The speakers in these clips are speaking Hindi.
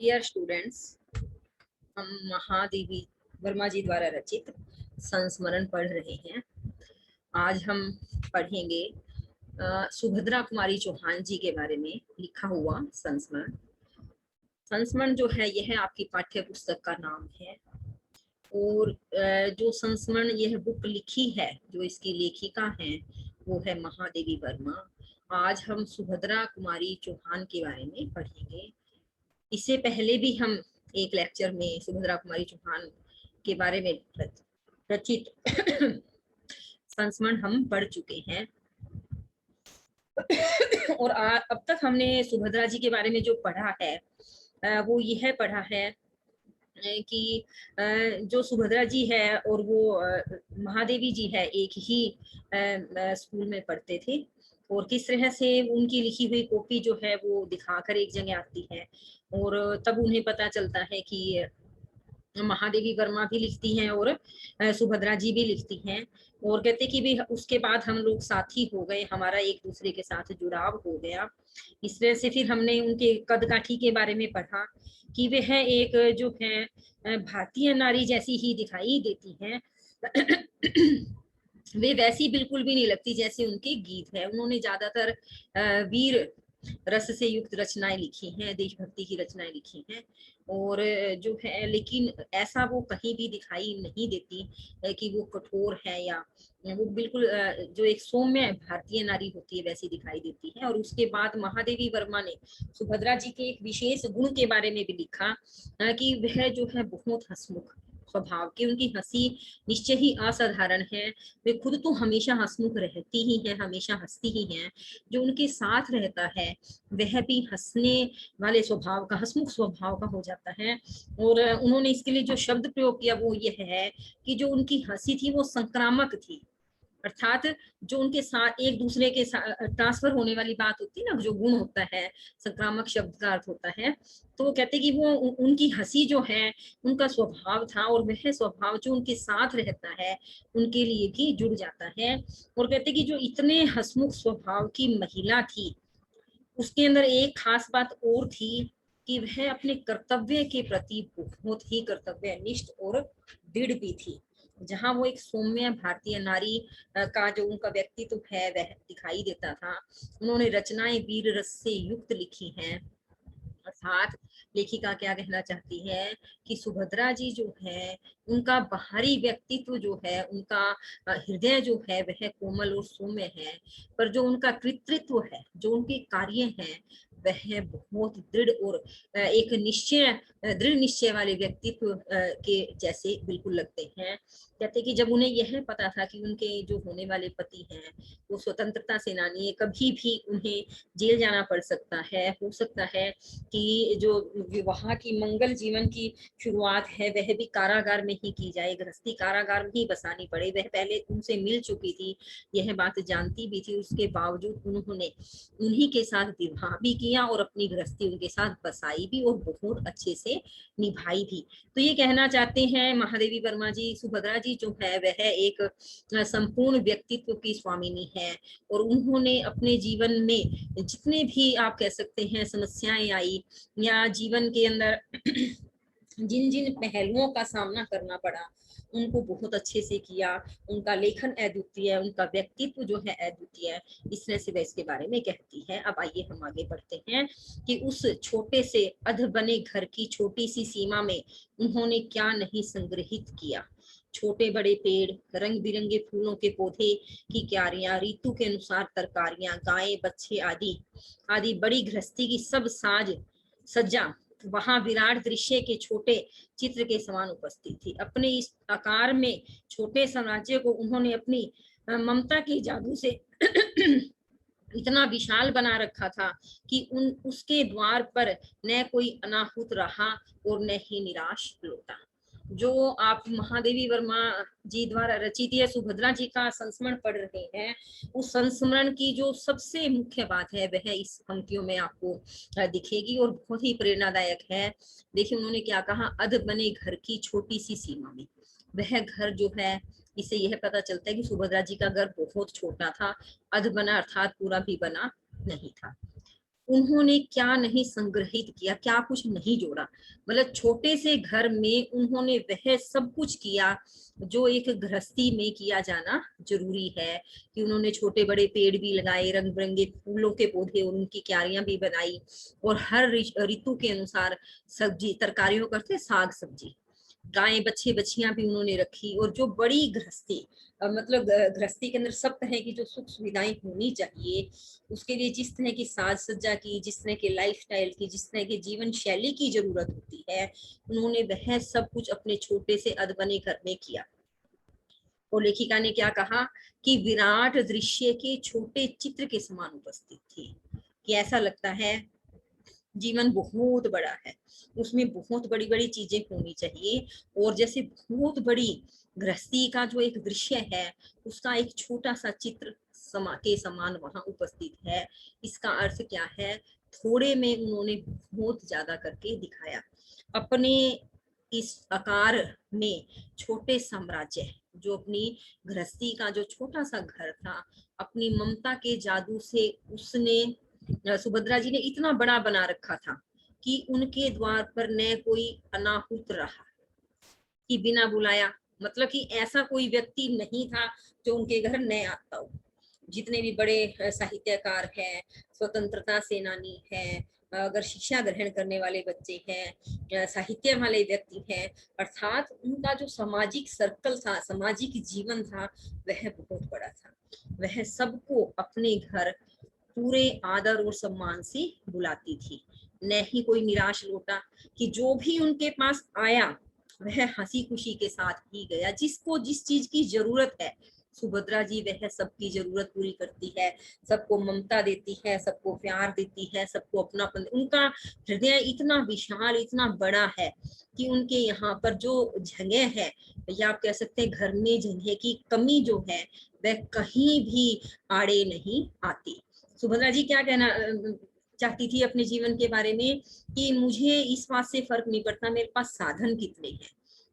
डियर स्टूडेंट्स, हम महादेवी वर्मा जी द्वारा रचित संस्मरण पढ़ रहे हैं। आज हम पढ़ेंगे सुभद्रा कुमारी चौहान जी के बारे में लिखा हुआ संस्मरण। संस्मरण जो है यह आपकी पाठ्य पुस्तक का नाम है और जो संस्मरण यह बुक लिखी है, जो इसकी लेखिका है वो है महादेवी वर्मा। आज हम सुभद्रा कुमारी चौहान के बारे में पढ़ेंगे। इससे पहले भी हम एक लेक्चर में सुभद्रा कुमारी चौहान के बारे में रचित संस्मरण हम पढ़ चुके हैं और अब तक हमने सुभद्रा जी के बारे में जो पढ़ा है वो यह पढ़ा है कि जो सुभद्रा जी है और वो महादेवी जी है, एक ही स्कूल में पढ़ते थे और किस तरह से उनकी लिखी हुई कॉपी जो है वो दिखाकर एक जगह आती है और तब उन्हें पता चलता है कि महादेवी वर्मा भी लिखती हैं और सुभद्रा जी भी लिखती हैं और कहते कि भी उसके बाद हम लोग साथी हो गए, हमारा एक दूसरे के साथ जुड़ाव हो गया। इस तरह से फिर हमने उनके कद काठी के बारे में पढ़ा कि वह एक जो है भारतीय नारी जैसी ही दिखाई देती हैं। वे वैसी बिल्कुल भी नहीं लगती जैसे उनके गीत है। उन्होंने ज्यादातर वीर रस से युक्त रचनाएं लिखी हैं, देशभक्ति की रचनाएं लिखी हैं और जो है, लेकिन ऐसा वो कहीं भी दिखाई नहीं देती कि वो कठोर है या वो बिल्कुल जो एक सौम्य भारतीय नारी होती है वैसी दिखाई देती है। और उसके बाद महादेवी वर्मा ने सुभद्रा जी के एक विशेष गुण के बारे में भी लिखा कि वह जो है बहुत हंसमुख स्वभाव की, उनकी हंसी निश्चय ही असाधारण है। वे खुद तो हमेशा हंसमुख रहती ही हैं, हमेशा हंसती ही हैं। जो उनके साथ रहता है वह भी हंसने वाले स्वभाव का, हंसमुख स्वभाव का हो जाता है। और उन्होंने इसके लिए जो शब्द प्रयोग किया वो यह है कि जो उनकी हंसी थी वो संक्रामक थी, अर्थात जो उनके साथ एक दूसरे के साथ ट्रांसफर होने वाली बात होती है ना, जो गुण होता है, संक्रामक शब्द का अर्थ होता है। तो वो कहते कि वो उनकी हंसी जो है उनका स्वभाव था और वह स्वभाव जो उनके साथ रहता है उनके लिए भी जुड़ जाता है। और कहते कि जो इतने हंसमुख स्वभाव की महिला थी उसके अंदर एक खास बात और थी कि वह अपने कर्तव्य के प्रति बहुत ही कर्तव्यनिष्ठ और दृढ़ भी थी। जहां वो एक सौम्य भारतीय नारी का जो उनका व्यक्तित्व है वह दिखाई देता था। उन्होंने रचनाएं वीर रस से युक्त लिखी हैं। अर्थात लेखिका क्या कहना चाहती है कि सुभद्रा जी जो है उनका बाहरी व्यक्तित्व जो है, उनका हृदय जो है वह कोमल और सौम्य है, पर जो उनका कृतित्व है, जो उनके कार्य हैं वह बहुत दृढ़ और एक निश्चय, दृढ़ निश्चय वाले व्यक्तित्व के जैसे बिल्कुल लगते हैं। कहते कि जब उन्हें यह पता था कि उनके जो होने वाले पति हैं वो स्वतंत्रता सेनानी है, कभी भी उन्हें जेल जाना पड़ सकता है, हो सकता है कि जो विवाह की मंगल जीवन की शुरुआत है वह भी कारागार में ही की जाए, गृहस्थी कारागार में ही बसानी पड़े। वह पहले उनसे मिल चुकी थी, यह बात जानती भी थी, उसके बावजूद उन्होंने उन्हीं के साथ विवाह भी किया और अपनी गृहस्थी उनके साथ बसाई भी और बहुत अच्छे से निभाई भी। तो ये कहना चाहते हैं महादेवी वर्मा जी, सुभद्रा जी जो है वह एक संपूर्ण व्यक्तित्व की स्वामिनी है और उन्होंने अपने जीवन में जितने भी आप कह सकते हैं समस्याएं आई या जीवन के अंदर जिन जिन पहलुओं का सामना करना पड़ा उनको बहुत अच्छे से किया। उनका लेखन अद्वितीय है, उनका व्यक्तित्व जो है अद्वितीय है, इस तरह से वह इसके बारे में कहती है। अब आइए हम आगे बढ़ते हैं कि उस छोटे से अध बने घर की छोटी सी सीमा में उन्होंने क्या नहीं संग्रहित किया। छोटे बड़े पेड़, रंग बिरंगे फूलों के पौधे की क्यारियां, ऋतु के अनुसार तरकारियां, गायें, बच्चे आदि आदि बड़ी गृहस्थी की सब साज सज्जा वहां विराट दृश्य के छोटे चित्र के समान उपस्थित थी। अपने इस आकार में छोटे साम्राज्य को उन्होंने अपनी ममता के जादू से इतना विशाल बना रखा था कि उसके द्वार पर न कोई अनाहुत रहा और न ही निराश लौटा। जो आप महादेवी वर्मा जी द्वारा रचित है सुभद्रा जी का संस्मरण पढ़ रहे हैं, उस संस्मरण की जो सबसे मुख्य बात है वह इस पंक्तियों में आपको दिखेगी और बहुत ही प्रेरणादायक है। देखिए उन्होंने क्या कहा, अध बने घर की छोटी सी सीमा में। वह घर जो है, इससे यह पता चलता है कि सुभद्रा जी का घर बहुत छोटा था, अध बना अर्थात पूरा भी बना नहीं था। उन्होंने क्या नहीं संग्रहित किया, क्या कुछ नहीं जोड़ा। मतलब छोटे से घर में उन्होंने वह सब कुछ किया जो एक गृहस्थी में किया जाना जरूरी है, कि उन्होंने छोटे बड़े पेड़ भी लगाए, रंग बिरंगे फूलों के पौधे और उनकी क्यारियां भी बनाई, और हर ऋतु के अनुसार सब्जी तरकारियों करते, साग सब्जी, गायें बच्चे बच्चियां भी उन्होंने रखी। और जो बड़ी गृहस्थी, मतलब गृहस्थी के अंदर सब तरह की जो सुख सुविधाएं होनी चाहिए, उसके लिए जिस तरह की साज सज्जा की, जिस तरह के लाइफस्टाइल की, जिस तरह के जीवन शैली की जरूरत होती है, उन्होंने वह सब कुछ अपने छोटे से अधबने घर में किया। और लेखिका ने क्या कहा कि विराट दृश्य के छोटे चित्र के समान उपस्थित थी, कि ऐसा लगता है जीवन बहुत बड़ा है, उसमें बहुत बड़ी बड़ी चीजें होनी चाहिए, और जैसे बहुत बड़ी गृहस्थी का जो एक दृश्य है, उसका एक छोटा सा चित्र के समान वहां उपस्थित है। इसका अर्थ क्या है, थोड़े में उन्होंने बहुत ज्यादा करके दिखाया। अपने इस आकार में छोटे साम्राज्य, जो अपनी गृहस्थी का जो छोटा सा घर था, अपनी ममता के जादू से उसने, सुभद्रा जी ने इतना बड़ा बना रखा था कि उनके द्वार पर न कोई अनाहुत रहा, कि बिना बुलाया, मतलब कि ऐसा कोई व्यक्ति नहीं था जो उनके घर न आता हो। जितने भी बड़े साहित्यकार हैं, स्वतंत्रता सेनानी हैं, अगर शिक्षा ग्रहण करने वाले बच्चे हैं, साहित्य वाले व्यक्ति हैं, अर्थात उनका जो सामाजिक सर्कल था, सामाजिक जीवन था, वह बहुत बड़ा था। वह सबको अपने घर पूरे आदर और सम्मान से बुलाती थी, न ही कोई निराश लौटा, कि जो भी उनके पास आया वह हंसी खुशी के साथ ही गया। जिसको जिस चीज की जरूरत है, सुभद्रा जी वह सबकी जरूरत पूरी करती है, सबको ममता देती है, सबको प्यार देती है, सबको अपनापन। उनका हृदय इतना विशाल, इतना बड़ा है कि उनके यहाँ पर जो जगह है, या आप कह सकते हैं घर में जगह की कमी जो है, वह कहीं भी आड़े नहीं आती। सुभद्रा जी क्या कहना चाहती थी अपने जीवन के बारे में, कि मुझे इस बात से फर्क नहीं पड़ता मेरे पास साधन कितने हैं,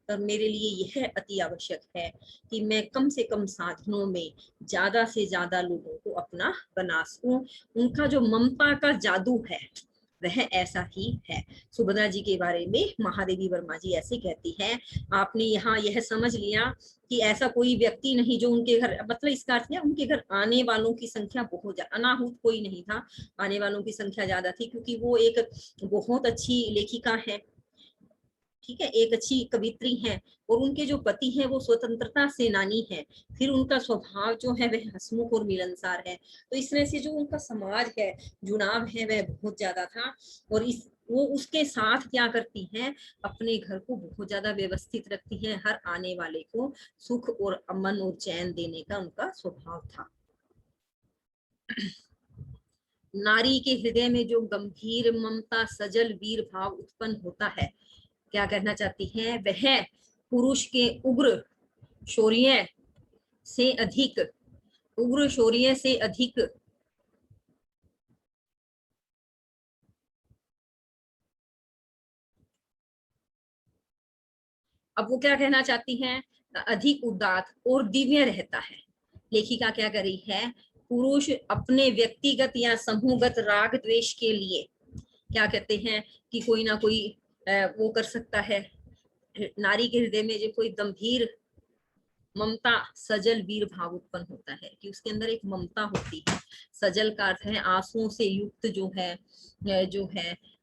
पर मेरे लिए यह अति आवश्यक है कि मैं कम से कम साधनों में ज्यादा से ज्यादा लोगों को अपना बना सकूं। उनका जो ममता का जादू है वह ऐसा ही है। सुभद्रा जी के बारे में महादेवी वर्मा जी ऐसे कहती है, आपने यहाँ यह समझ लिया कि ऐसा कोई व्यक्ति नहीं जो उनके घर, मतलब इसका अर्थ है उनके घर आने वालों की संख्या बहुत ज्यादा, अनाहुत कोई नहीं था, आने वालों की संख्या ज्यादा थी, क्योंकि वो एक बहुत अच्छी लेखिका है, ठीक है, एक अच्छी कवित्री हैं, और उनके जो पति हैं वो स्वतंत्रता सेनानी हैं। फिर उनका स्वभाव जो है वह हंसमुख और मिलनसार है। तो इस तरह से जो उनका समाज है, जुड़ाव है, वह बहुत ज्यादा था। और इस वो उसके साथ क्या करती हैं, अपने घर को बहुत ज्यादा व्यवस्थित रखती हैं, हर आने वाले को सुख और अमन और चैन देने का उनका स्वभाव था। नारी के हृदय में जो गंभीर ममता सजल वीर भाव उत्पन्न होता है, क्या कहना चाहती हैं, वह पुरुष के उग्र शौर्य से अधिक, उग्र शौर्य से अधिक अब वो क्या कहना चाहती हैं, अधिक उदात और दिव्य रहता है। लेखिका क्या कर रही है, पुरुष अपने व्यक्तिगत या समूहगत राग द्वेष के लिए क्या कहते हैं कि कोई ना कोई वो कर सकता है। नारी के हृदय में जो कोई गंभीर ममता सजल वीर भाव उत्पन्न होता है, कि उसके अंदर एक ममता होती है। सजल का अर्थ है आंसुओं से युक्त जो है,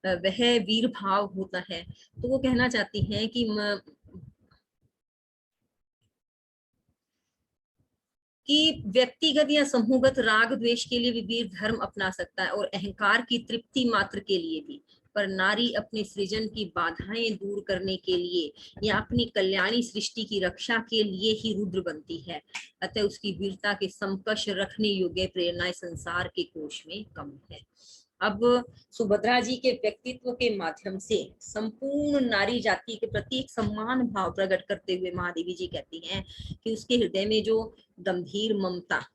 वह वीर भाव होता है। तो वो कहना चाहती हैं कि व्यक्तिगत या समूहगत राग द्वेष के लिए भी वीर धर्म अपना सकता है, और अहंकार की तृप्ति मात्र के लिए भी। पर नारी अपने सृजन की बाधाएं दूर करने के लिए या अपनी कल्याणी सृष्टि की रक्षा के लिए ही रुद्र बनती है। अतः उसकी वीरता के समकक्ष रखने योग्य प्रेरणाएं संसार के कोश में कम है। अब सुभद्रा जी के व्यक्तित्व के माध्यम से संपूर्ण नारी जाति के प्रति एक सम्मान भाव प्रकट करते हुए महादेवी जी कहती हैं कि उसके हृदय में जो गंभीर ममता,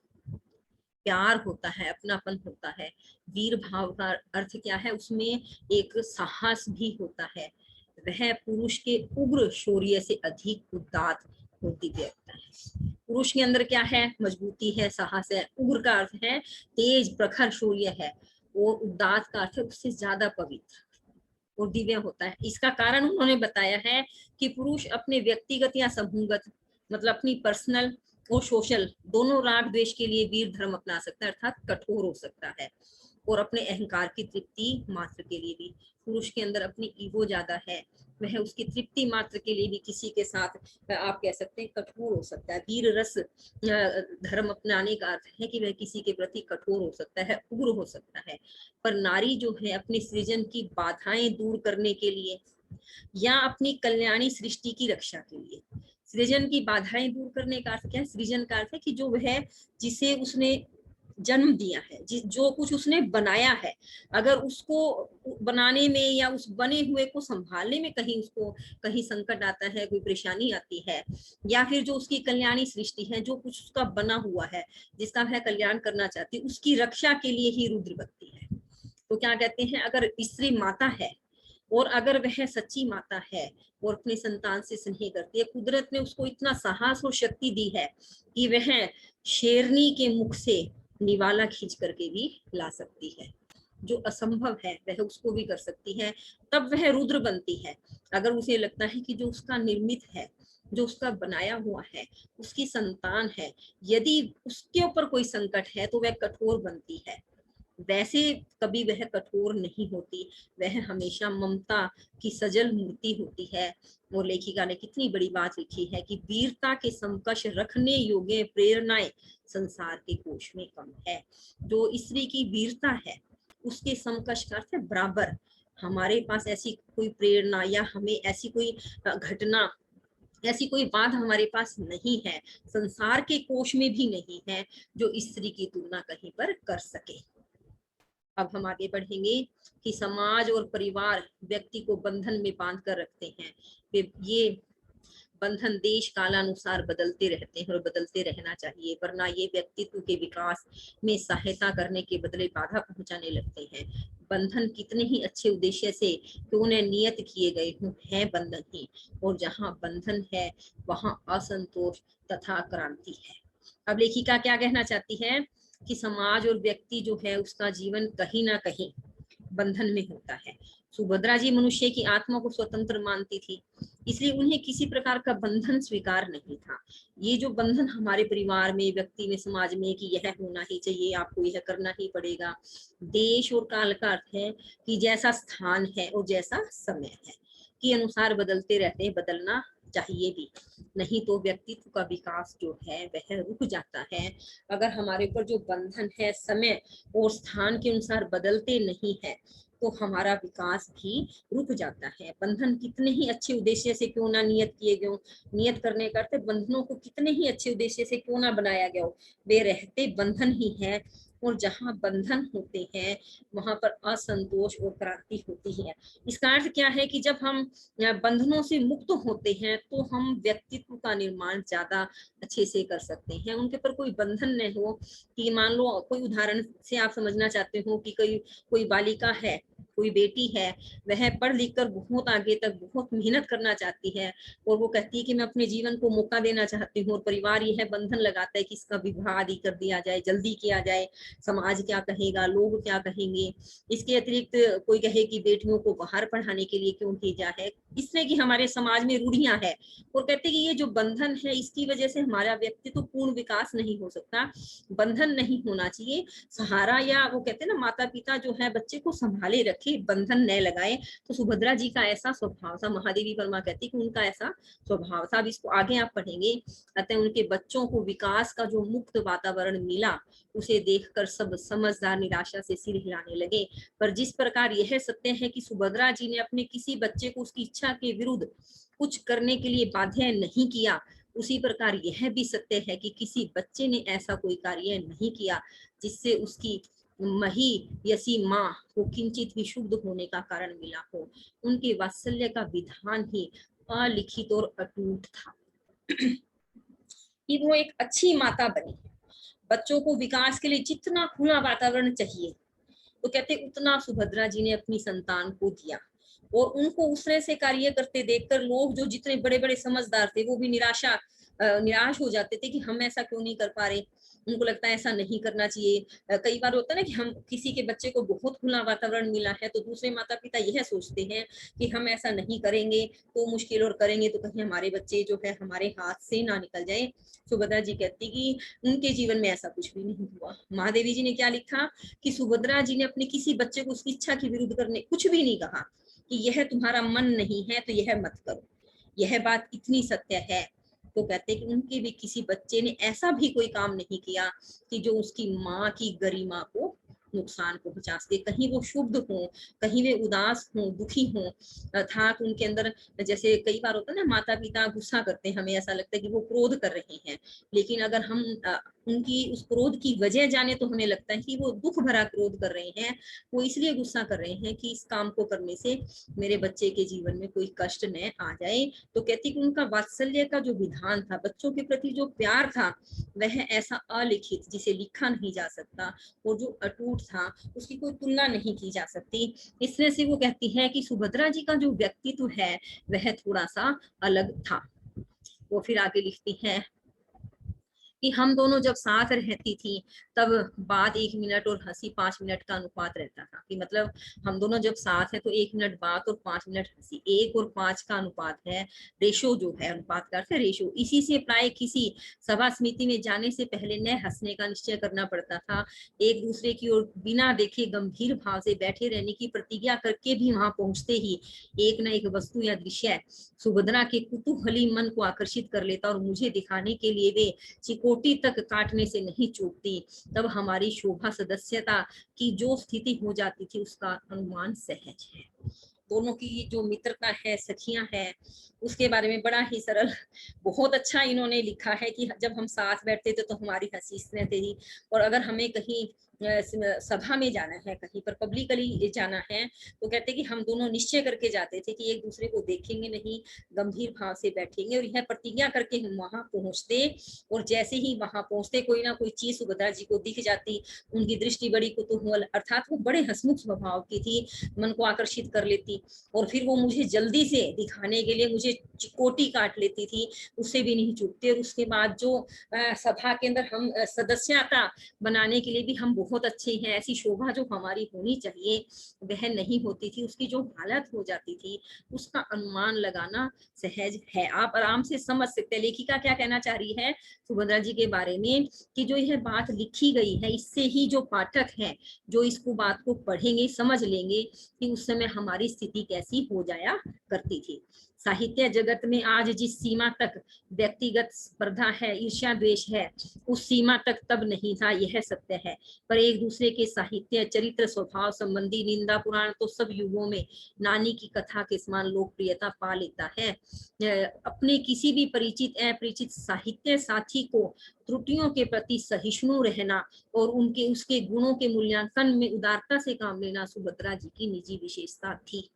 प्यार होता है, अपनापन होता है। वीर भाव का अर्थ क्या है, उसमें एक साहस भी होता है। वह पुरुष के उग्र शौर्य से अधिक उदात्त और दिव्य होता है। पुरुष के अंदर क्या है, मजबूती है, साहस है। उग्र का अर्थ है तेज प्रखर शौर्य है, और उदात का अर्थ है उससे ज्यादा पवित्र और दिव्य होता है। इसका कारण उन्होंने बताया है कि पुरुष अपने व्यक्तिगत या समूहगत मतलब अपनी पर्सनल और सोशल दोनों राग द्वेष के लिए वीर धर्म अपना सकता है, अर्थात कठोर हो सकता है। और अपने अहंकार की तृप्ति मात्र के लिए भी, पुरुष के अंदर अपनी ईगो ज्यादा है, वह उसकी तृप्ति मात्र के लिए भी किसी के साथ आप कह सकते हैं कठोर हो सकता है। वीर रस धर्म अपनाने का अर्थ है कि वह किसी के प्रति कठोर हो सकता है, उग्र हो सकता है। पर नारी जो है अपने सृजन की बाधाएं दूर करने के लिए या अपनी कल्याणी सृष्टि की रक्षा के लिए, सृजन की बाधाएं दूर करने का अर्थ क्या है? सृजन का अर्थ है कि जो वह जिसे उसने जन्म दिया है, जो कुछ उसने बनाया है, अगर उसको बनाने में या उस बने हुए को संभालने में कहीं उसको कहीं संकट आता है, कोई परेशानी आती है, या फिर जो उसकी कल्याणी सृष्टि है, जो कुछ उसका बना हुआ है, जिसका वह कल्याण करना चाहती है, उसकी रक्षा के लिए ही रुद्र बनती है। तो क्या कहते हैं, अगर स्त्री माता है और अगर वह सच्ची माता है और अपने संतान से स्नेह करती है, कुदरत ने उसको इतना साहस और शक्ति दी है कि वह शेरनी के मुख से निवाला खींच करके भी ला सकती है। जो असंभव है वह उसको भी कर सकती है, तब वह रुद्र बनती है। अगर उसे लगता है कि जो उसका निर्मित है, जो उसका बनाया हुआ है, उसकी संतान है, यदि उसके ऊपर कोई संकट है तो वह कठोर बनती है। वैसे कभी वह कठोर नहीं होती, वह हमेशा ममता की सजल मूर्ति होती है। और लेखिका ने कितनी बड़ी बात लिखी है कि वीरता के समकक्ष रखने योग्य प्रेरणाएं संसार के कोश में कम है। जो स्त्री की वीरता है उसके समकक्ष का अर्थ है बराबर। हमारे पास ऐसी कोई प्रेरणा या हमें ऐसी कोई घटना, ऐसी कोई बात हमारे पास नहीं है, संसार के कोश में भी नहीं है, जो स्त्री की तुलना कहीं पर कर सके। अब हम आगे बढ़ेंगे कि समाज और परिवार व्यक्ति को बंधन में बांध कर रखते हैं। ये बंधन देश कालानुसार बदलते रहते हैं और बदलते रहना चाहिए, वरना ये व्यक्तित्व के विकास में सहायता करने के बदले बाधा पहुंचाने लगते हैं। बंधन कितने ही अच्छे उद्देश्य से क्यों न नियत किए गए हों, है बंधन ही, और जहां बंधन है वहां असंतोष तथा क्रांति है। अब लेखिका क्या कहना चाहती है कि समाज और व्यक्ति जो है उसका जीवन कहीं ना कहीं बंधन में होता है। सुभद्रा जी मनुष्य की आत्मा को स्वतंत्र मानती थी, इसलिए उन्हें किसी प्रकार का बंधन स्वीकार नहीं था। ये जो बंधन हमारे परिवार में, व्यक्ति में, समाज में कि यह होना ही चाहिए, आपको यह करना ही पड़ेगा, देश और काल का अर्थ है कि जैसा स्थान है और जैसा समय है के अनुसार बदलते रहते हैं, बदलना चाहिए भी, नहीं तो व्यक्तित्व का विकास जो है वह रुक जाता है। अगर हमारे ऊपर जो बंधन है समय और स्थान के अनुसार बदलते नहीं है तो हमारा विकास भी रुक जाता है। बंधन कितने ही अच्छे उद्देश्य से क्यों ना नियत किए गए, नियत करने का अर्थ बंधनों को कितने ही अच्छे उद्देश्य से क्यों ना बनाया गया हो, वे रहते बंधन ही है। और जहां बंधन होते हैं वहां पर असंतोष और क्रांति होती है। इसका अर्थ क्या है कि जब हम बंधनों से मुक्त होते हैं तो हम व्यक्तित्व का निर्माण ज्यादा अच्छे से कर सकते हैं। उनके पर कोई बंधन न हो कि मान लो कोई उदाहरण से आप समझना चाहते हो कि कोई बालिका है, कोई बेटी है, वह पढ़ लिख कर बहुत आगे तक बहुत मेहनत करना चाहती है और वो कहती है कि मैं अपने जीवन को मौका देना चाहती हूँ, और परिवार यह बंधन लगाता है कि इसका विवाह आदि कर दिया जाए, जल्दी किया जाए, समाज क्या कहेगा, लोग क्या कहेंगे। इसके अतिरिक्त कोई कहे कि बेटियों को बाहर पढ़ाने के लिए क्यों भेजा है, इसलिए कि हमारे समाज में रूढ़ियां है, और कहते कि ये जो बंधन है इसकी वजह से हमारा व्यक्तित्व पूर्ण विकास नहीं हो सकता। बंधन नहीं होना चाहिए, सहारा, या वो कहते हैं ना माता पिता जो है बच्चे को संभाले रखे, बंधन न लगाए। तो सुभद्रा जी का ऐसा स्वभाव था, महादेवी वर्मा कहती कि उनका ऐसा स्वभाव था। अब इसको आगे आप पढ़ेंगे। अतः उनके बच्चों को विकास का जो मुक्त वातावरण मिला उसे देखकर सब समझदार निराशा से सिर हिलाने लगे। पर जिस प्रकार यह सत्य है कि सुभद्रा जी ने अपने किसी बच्चे को उसकी इच्छा के विरुद्ध कुछ करने के लिए बाध्य नहीं किया, उसी प्रकार यह भी सत्य है कि किसी बच्चे ने ऐसा कोई कार्य नहीं किया जिससे उसकी मही यसी माँ को किंचित भी शुद्ध होने का कारण मिला हो। उनके वात्सल्य का विधान ही अलिखित और अटूट था कि वो एक अच्छी माता बनी। बच्चों को विकास के लिए जितना खुला वातावरण चाहिए तो कहते उतना सुभद्रा जी ने अपनी संतान को दिया, और उनको उसने से कार्य करते देखकर लोग जो जितने बड़े बड़े समझदार थे वो भी निराश हो जाते थे कि हम ऐसा क्यों नहीं कर पा रहे, उनको लगता है ऐसा नहीं करना चाहिए। कई बार होता है ना कि हम किसी के बच्चे को बहुत खुला वातावरण मिला है तो दूसरे माता-पिता यह सोचते हैं कि हम ऐसा नहीं करेंगे तो मुश्किल, और करेंगे तो कहीं हमारे बच्चे जो है हमारे हाथ से ना निकल जाए। सुभद्रा जी कहती कि उनके जीवन में ऐसा कुछ भी नहीं हुआ। महादेवी जी ने क्या लिखा कि सुभद्रा जी ने अपने किसी बच्चे को उसकी इच्छा के विरुद्ध करने कुछ भी नहीं कहा कि यह तुम्हारा मन नहीं है तो यह मत करो। यह बात इतनी सत्य है। तो कहते हैं कि उनके भी किसी बच्चे ने ऐसा भी कोई काम नहीं किया कि जो उसकी माँ की गरिमा को नुकसान पहुंचा सके। कहीं वो शुभ हो, कहीं वे उदास हो, दुखी हो, अर्थात उनके अंदर, जैसे कई बार होता है ना माता पिता गुस्सा करते हैं, हमें ऐसा लगता है कि वो क्रोध कर रहे हैं, लेकिन अगर हम उनकी उस क्रोध की वजह जाने तो हमें लगता है कि वो दुख भरा क्रोध कर रहे हैं। वो इसलिए गुस्सा कर रहे हैं कि इस काम को करने से मेरे बच्चे के जीवन में कोई कष्ट न आ जाए। तो कहती कि उनका वात्सल्य का जो विधान था, बच्चों के प्रति जो प्यार था, वह ऐसा अलिखित जिसे लिखा नहीं जा सकता, और जो अटूट था उसकी कोई तुलना नहीं की जा सकती। इसलिए से वो कहती है कि सुभद्रा जी का जो व्यक्तित्व है वह थोड़ा सा अलग था। वो फिर आगे लिखती है कि हम दोनों जब साथ रहती थी तब बात 1 मिनट और हंसी 5 मिनट का अनुपात रहता था, कि मतलब हम दोनों जब साथ हैं तो 1 मिनट बात और 5 मिनट हंसी, 1 और 5 का अनुपात है। रेशो जो है, अनुपात का अर्थ है रेशो। इसी से प्राय किसी सभा समिति में जाने से पहले न हंसने का निश्चय करना पड़ता था। एक दूसरे की ओर बिना देखे गंभीर भाव से बैठे रहने की प्रतिज्ञा करके भी वहां पहुंचते ही एक न एक वस्तु या दृश्य सुभद्रा के कुतूहली मन को आकर्षित कर लेता, और मुझे दिखाने के लिए वे चिकोटी तक काटने से नहीं चूकती। तब हमारी शोभा सदस्यता की जो स्थिति हो जाती थी उसका अनुमान सहज है। दोनों की जो मित्रता है, सखियां हैं, उसके बारे में बड़ा ही सरल, बहुत अच्छा इन्होंने लिखा है कि जब हम साथ बैठते थे तो हमारी हंसी इसमें थी, और अगर हमें कहीं सभा में जाना है, कहीं पर पब्लिकली जाना है, तो कहते कि हम दोनों निश्चय करके जाते थे कि एक दूसरे को देखेंगे नहीं, गंभीर भाव से बैठेंगे, और यह प्रतिज्ञा करके हम वहां पहुंचते। और जैसे ही वहां पहुंचते कोई ना कोई चीज सुभद्रा जी को दिख जाती, उनकी दृष्टि बड़ी कुतूहल, अर्थात वो बड़े हंसमुख स्वभाव की थी, मन को आकर्षित कर लेती, और फिर वो मुझे जल्दी से दिखाने के लिए मुझे चिकोटी काट लेती थी, उससे भी नहीं चूकते। और उसके बाद जो सभा के अंदर हम सदस्यता बनाने के लिए भी हम बहुत अच्छे हैं, ऐसी शोभा जो हमारी होनी चाहिए वह नहीं होती थी, उसकी जो हालत हो जाती थी उसका अनुमान लगाना सहज है। आप आराम से समझ सकते हैं लेखिका क्या कहना चाह रही है सुभद्रा जी के बारे में, कि जो यह बात लिखी गई है इससे ही जो पाठक है जो इसको बात को पढ़ेंगे समझ लेंगे कि उस समय हमारी स्थिति कैसी हो जाया करती थी। साहित्य जगत में आज जिस सीमा तक व्यक्तिगत स्पर्धा है, ईर्ष्या द्वेष है, उस सीमा तक तब नहीं था, यह सत्य है। पर एक दूसरे के साहित्य, चरित्र, स्वभाव संबंधी निंदा पुराण तो सब युगों में नानी की कथा के समान लोकप्रियता पा लेता है। अपने किसी भी परिचित अपरिचित साहित्य साथी को त्रुटियों के प्रति सहिष्णु रहना और उनके उसके गुणों के मूल्यांकन में उदारता से काम लेना सुभद्रा जी की निजी विशेषता थी।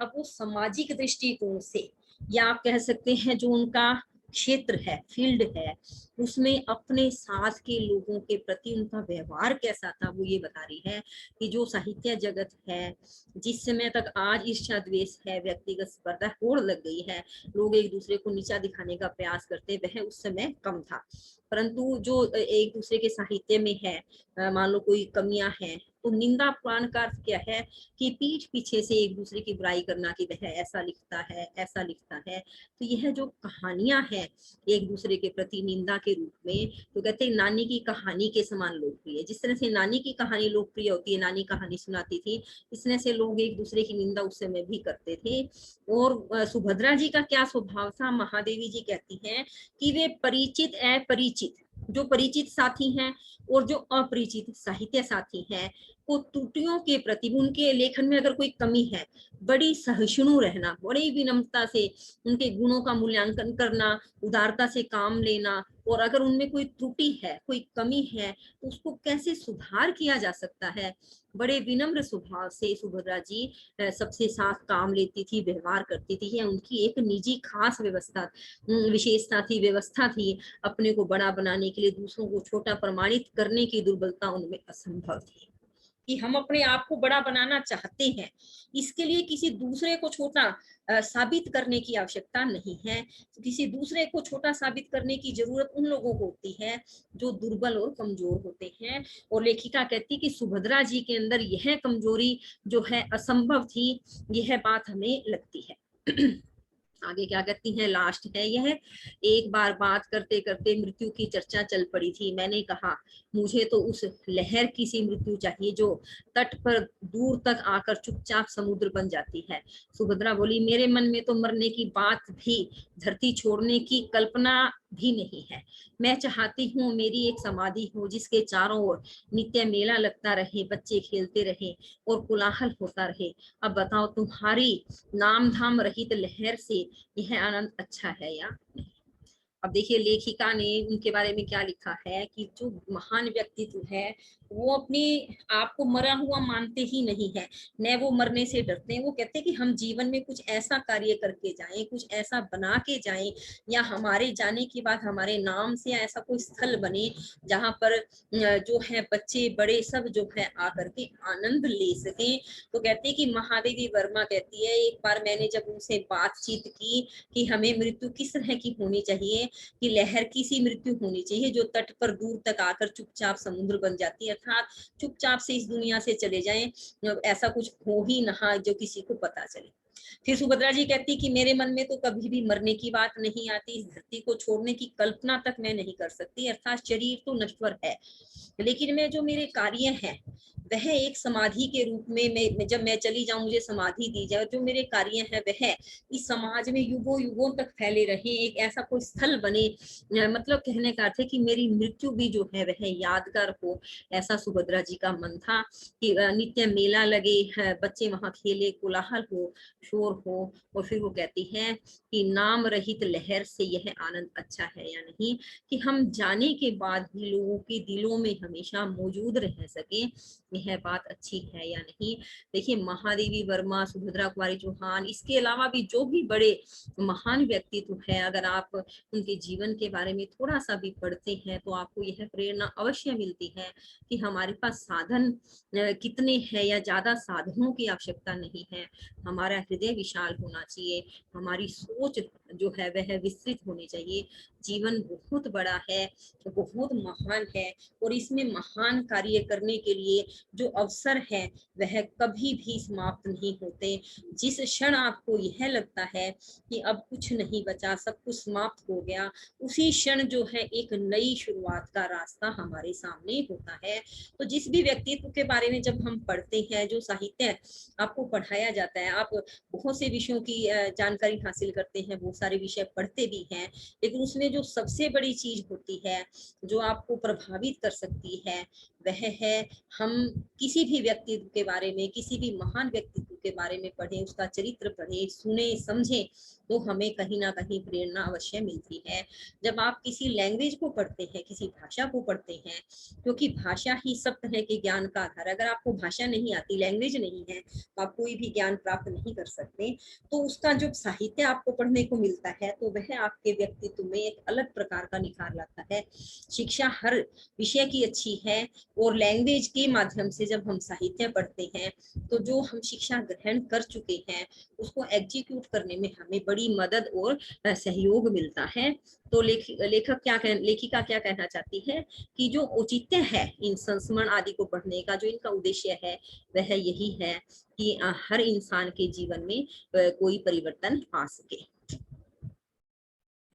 अब वो सामाजिक दृष्टिकोण से, या आप कह सकते हैं जो उनका क्षेत्र है, फील्ड है, उसमें अपने साथ के लोगों के प्रति उनका व्यवहार कैसा था, वो ये बता रही है कि जो साहित्य जगत है, जिस समय तक आज ईर्ष्या द्वेष है, व्यक्तिगत स्पर्धा होड़ लग गई है, लोग एक दूसरे को नीचा दिखाने का प्रयास करते, वह उस समय कम था। परंतु जो एक दूसरे के साहित्य में है, मान लो कोई कमियां हैं, तो निंदा पुराण का अर्थ क्या है कि पीठ पीछे से एक दूसरे की बुराई करना कि वह ऐसा लिखता है, ऐसा लिखता है। तो यह जो कहानियां हैं एक दूसरे के प्रति निंदा के रूप में, तो कहते हैं नानी की कहानी के समान लोकप्रिय। जिस तरह से नानी की कहानी लोकप्रिय होती है, नानी कहानी सुनाती थी, इस तरह से लोग एक दूसरे की निंदा उस समय भी करते थे। और सुभद्रा जी का क्या स्वभाव था, महादेवी जी कहती हैं कि वे परिचित अपरिचित, जो परिचित साथी हैं और जो अपरिचित साहित्य साथी हैं, को त्रुटियों के प्रति, उनके लेखन में अगर कोई कमी है, बड़ी सहिष्णु रहना, बड़ी विनम्रता से उनके गुणों का मूल्यांकन करना, उदारता से काम लेना, और अगर उनमें कोई त्रुटि है, कोई कमी है, तो उसको कैसे सुधार किया जा सकता है, बड़े विनम्र स्वभाव से सुभद्रा जी सबसे साथ काम लेती थी, व्यवहार करती थी। यह उनकी एक निजी खास व्यवस्था विशेषता थी, व्यवस्था थी। अपने को बड़ा बनाने के लिए दूसरों को छोटा प्रमाणित करने की दुर्बलता उनमें असंभव थी। कि हम अपने आप को बड़ा बनाना चाहते हैं, इसके लिए किसी दूसरे को छोटा साबित करने की आवश्यकता नहीं है। किसी दूसरे को छोटा साबित करने की जरूरत उन लोगों को होती है जो दुर्बल और कमजोर होते हैं। और लेखिका कहती है कि सुभद्रा जी के अंदर यह कमजोरी जो है असंभव थी, यह बात हमें लगती है। आगे क्या कहती हैं, लास्ट है यह, एक बार बात करते करते मृत्यु की चर्चा चल पड़ी थी। मैंने कहा मुझे तो उस लहर की सी मृत्यु चाहिए जो तट पर दूर तक आकर चुपचाप समुद्र बन जाती है। सुभद्रा बोली, मेरे मन में तो मरने की बात भी, धरती छोड़ने की कल्पना भी नहीं है। मैं चाहती हूँ मेरी एक समाधि हो जिसके चारों ओर नित्य मेला लगता रहे, बच्चे खेलते रहे और कोलाहल होता रहे। अब बताओ तुम्हारी नाम धाम रहित लहर से यह आनंद अच्छा है या नहीं। अब देखिए लेखिका ने उनके बारे में क्या लिखा है कि जो महान व्यक्तित्व है वो अपने आप को मरा हुआ मानते ही नहीं है, न वो मरने से डरते हैं। वो कहते हैं कि हम जीवन में कुछ ऐसा कार्य करके जाएं, कुछ ऐसा बना के जाएं, या हमारे जाने के बाद हमारे नाम से ऐसा कोई स्थल बने जहां पर जो है बच्चे बड़े सब जो है आकर के आनंद ले सकें। तो कहते हैं कि महादेवी वर्मा कहती है, एक बार मैंने जब उनसे बातचीत की कि हमें मृत्यु किस तरह की होनी चाहिए, कि लहर की सी मृत्यु होनी चाहिए जो तट पर दूर तक आकर चुपचाप समुद्र बन जाती है, अर्थात चुपचाप से इस दुनिया से चले जाएं, ऐसा कुछ हो ही ना जो किसी को पता चले। फिर सुभद्रा जी कहती कि मेरे मन में तो कभी भी मरने की बात नहीं आती, इस धरती को छोड़ने की कल्पना तक मैं नहीं कर सकती, अर्थात शरीर तो नश्वर है, लेकिन मैं जो मेरे कार्य हैं वह एक समाधि के रूप में जब मैं चली जाऊं मुझे समाधि दी जाए, जो मेरे कार्य हैं वह इस समाज में युगों युगों तक फैले रहे, एक ऐसा कोई स्थल बने। मतलब कहने का अर्थ है कि मेरी मृत्यु भी जो है वह यादगार हो। ऐसा सुभद्रा जी का मन था कि नित्य मेला लगे, बच्चे वहां खेले, कोलाहल हो, शोर हो। और फिर वो कहती है कि नाम रहित लहर से यह आनंद अच्छा है या नहीं, कि हम जाने के बाद भी लोगों के दिलों में हमेशा मौजूद रह सके, यह बात अच्छी है या नहीं। देखिए महादेवी वर्मा, सुभद्रा कुमारी चौहान, इसके अलावा भी जो भी बड़े महान व्यक्तित्व है, अगर आप उनके जीवन के बारे में थोड़ा सा भी पढ़ते हैं तो आपको यह प्रेरणा अवश्य मिलती है कि हमारे पास साधन कितने हैं, या ज्यादा साधनों की आवश्यकता नहीं है। हमारा हृदय विशाल होना चाहिए, हमारी सोच जो है वह विस्तृत होनी चाहिए। जीवन बहुत बड़ा है, बहुत महान है, और इसमें महान कार्य करने के लिए जो अवसर है वह कभी भी समाप्त नहीं होते। जिस क्षण आपको यह लगता है कि अब कुछ नहीं बचा, सब कुछ समाप्त हो गया, उसी क्षण जो है एक नई शुरुआत का रास्ता हमारे सामने होता है। तो जिस भी व्यक्तित्व के बारे में जब हम पढ़ते हैं, जो साहित्य आपको पढ़ाया जाता है, आप बहुत से विषयों की जानकारी हासिल करते हैं, बहुत सारे विषय पढ़ते भी हैं, लेकिन उसमें जो सबसे बड़ी चीज होती है जो आपको प्रभावित कर सकती है वह है, हम किसी भी व्यक्तित्व के बारे में, किसी भी महान व्यक्तित्व के बारे में पढ़े, उसका चरित्र पढ़े, सुने, समझे, तो हमें कहीं ना कहीं प्रेरणा अवश्य मिलती है। जब आप किसी लैंग्वेज को पढ़ते हैं, किसी भाषा को पढ़ते हैं, क्योंकि भाषा ही सब तरह के ज्ञान का आधार है। अगर आपको भाषा नहीं आती, लैंग्वेज नहीं है, तो आप कोई भी ज्ञान प्राप्त नहीं कर सकते। तो उसका जो साहित्य आपको पढ़ने को मिलता है तो वह आपके व्यक्तित्व में एक अलग प्रकार का निखार लाता है। शिक्षा हर विषय की अच्छी है, और लैंग्वेज के माध्यम से जब हम साहित्य पढ़ते हैं तो जो हम शिक्षा ग्रहण कर चुके हैं उसको एग्जीक्यूट करने में हमें बड़ी मदद और सहयोग मिलता है। तो लेखिका क्या कहना चाहती है कि जो औचित्य है इन संस्मरण आदि को पढ़ने का, जो इनका उद्देश्य है वह यही है कि हर इंसान के जीवन में कोई परिवर्तन आ सके।